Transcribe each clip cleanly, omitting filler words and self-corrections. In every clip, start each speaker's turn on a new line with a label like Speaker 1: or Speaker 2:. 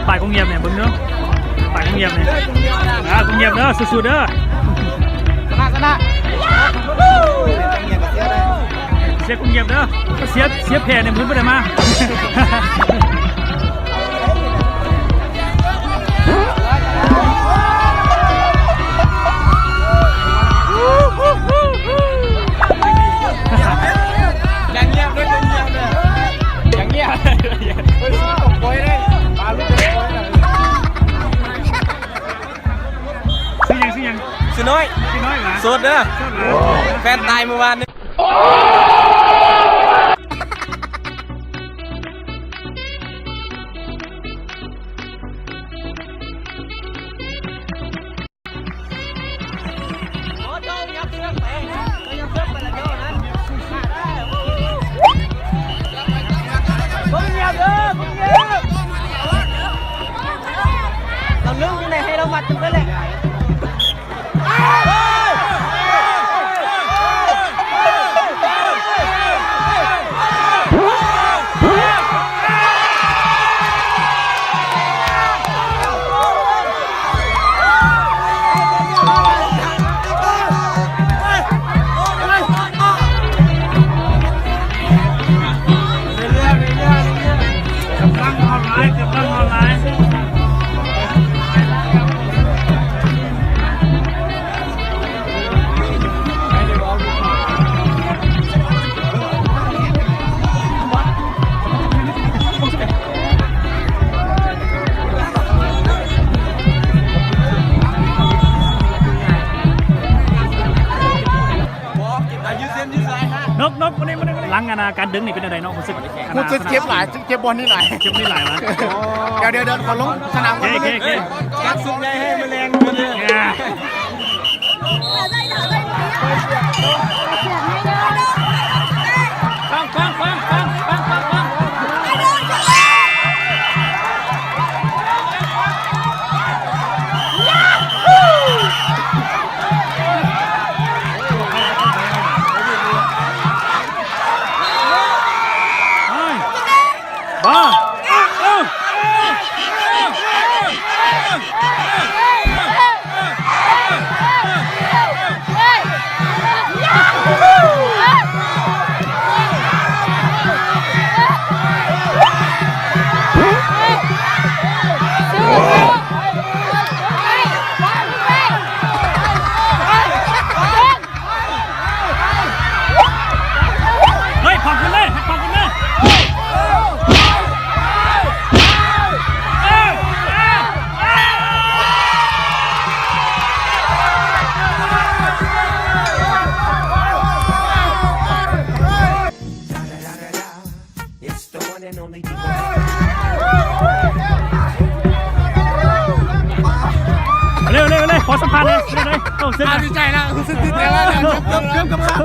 Speaker 1: ป่ายกงเงียบเนี่ยเบิ้งเนาะป่ายกงเงียบเนี่ยกงเงียบเด้อสุดๆเด้อชนะเสียกงเงียบเด้อเสียแผ่เนี่ยมึงไม่ได้มา
Speaker 2: อย่างเงียบด้วยอย่างเงียบเลยอย่างเงียบปล่อยเลยปลาลูกปล่อยเลย
Speaker 1: ซื้อยัง
Speaker 2: ซื้อน้อย
Speaker 1: เหรอ
Speaker 2: สดเด้อแฟนตายเมื่อวานนี้เราเรื่องยังไงให้เรามัดจุดนั่นแหละ
Speaker 1: นกวันนี้ล้างงานการดึงนี่เป็นอะไรเนาะรู้สึก
Speaker 3: เจ็บหลายเจ็บบอลนี่หลาย
Speaker 1: เจ็บนี่หลายวะ
Speaker 3: เดี๋ยวขอลงสนามก่อน
Speaker 2: กัดสุดใหญ่ให้แมลง
Speaker 1: เร็วขอสัมภาษณ์เลยต้องเซ็น
Speaker 3: ดีใจนะรู้สึกดีใจแล้วเริ่มกับข้าว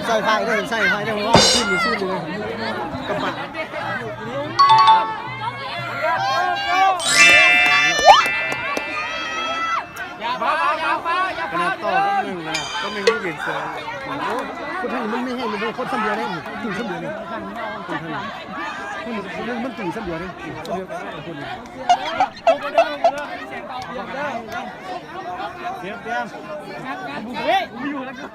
Speaker 4: ใส่ไฟได้ใส่ไฟได้ว่าขึ้นหรือขึ้นเลยกระบะขนาดต่อก็หนึ่งนี่เปลี่ยนเสือคนท่านมันไม่ให้มันคนสัมเดียวได้ตีสัมเดียวเลยคนท่านมันตีสัมเดียวเลยคนเดี๋ยวเฮ้ยมีอยู่แล้วก็